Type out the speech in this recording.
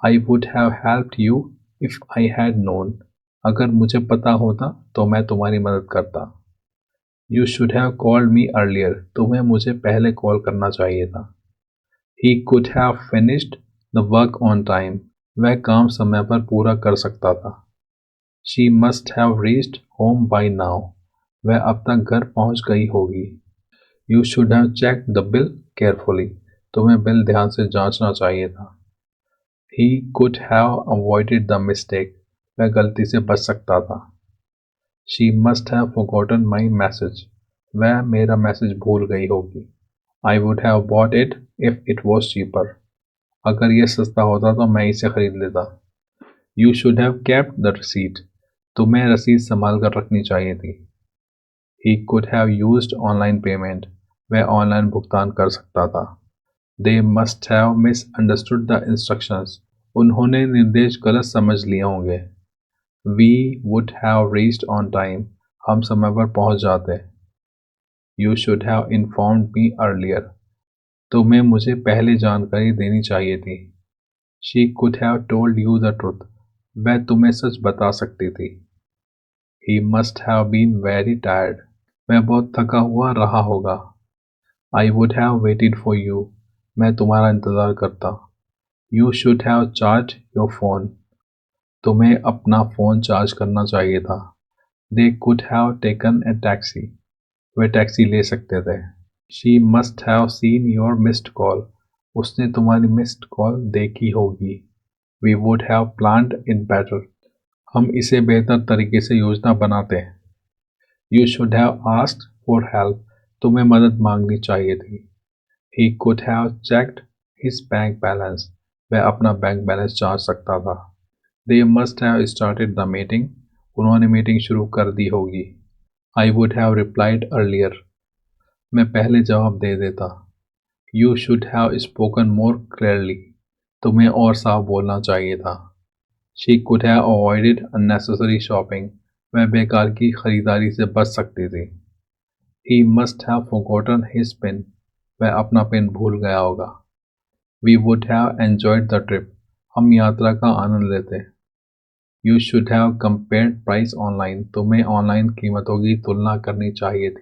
I would have helped you if I had known. अगर मुझे पता होता तो मैं तुम्हारी मदद करता. You should have called me earlier. तुम्हें मुझे पहले कॉल करना चाहिए था. He could have finished the work on time. वह काम समय पर पूरा कर सकता था. She must have reached home by now. वह अब तक घर पहुंच गई होगी. You should have checked the bill carefully. तुम्हें बिल ध्यान से जांचना चाहिए था. He could have avoided the mistake. वह गलती से बच सकता था. She must have forgotten my message. वह मेरा मैसेज भूल गई होगी. I would have bought it if it was cheaper. अगर यह सस्ता होता तो मैं इसे खरीद लेता. You should have kept the receipt. तुम्हें रसीद संभाल कर रखनी चाहिए थी. He could have used online payment. वह ऑनलाइन भुगतान कर सकता था. They must have misunderstood the instructions. उन्होंने निर्देश गलत समझ लिए होंगे. We would have reached on time. हम समय पर पहुंच जाते. You should have informed me earlier. तुम्हें मुझे पहले जानकारी देनी चाहिए थी. She could have told you the truth. वह तुम्हें सच बता सकती थी. He must have been very tired. वह बहुत थका हुआ रहा होगा. I would have waited for you. मैं तुम्हारा इंतज़ार करता. You should have charged your phone. तुम्हें अपना फ़ोन चार्ज करना चाहिए था. They could have taken a taxi. Way taxi ले सकते थे. She must have seen your missed call. उसने तुम्हारी मिस्ड कॉल देखी होगी. We would have planned it better. हम इसे बेहतर तरीके से योजना बनाते. You should have asked for help. तुम्हें मदद मांगनी चाहिए थी. He could have checked his bank balance. वह अपना बैंक बैलेंस जांच सकता था. They must have started the meeting. उन्होंने मीटिंग शुरू कर दी होगी. I would have replied earlier. मैं पहले जवाब दे देता. You should have spoken more clearly. तुम्हें और साफ बोलना चाहिए था. She could have avoided unnecessary shopping. वह बेकार की खरीदारी से बच सकती थी. He must have forgotten his pin. वह अपना पिन भूल गया होगा. We would have enjoyed the trip. हम यात्रा का आनंद लेते. You should have compared price online. तुम्हें ऑनलाइन कीमतों की तुलना करनी चाहिए थी.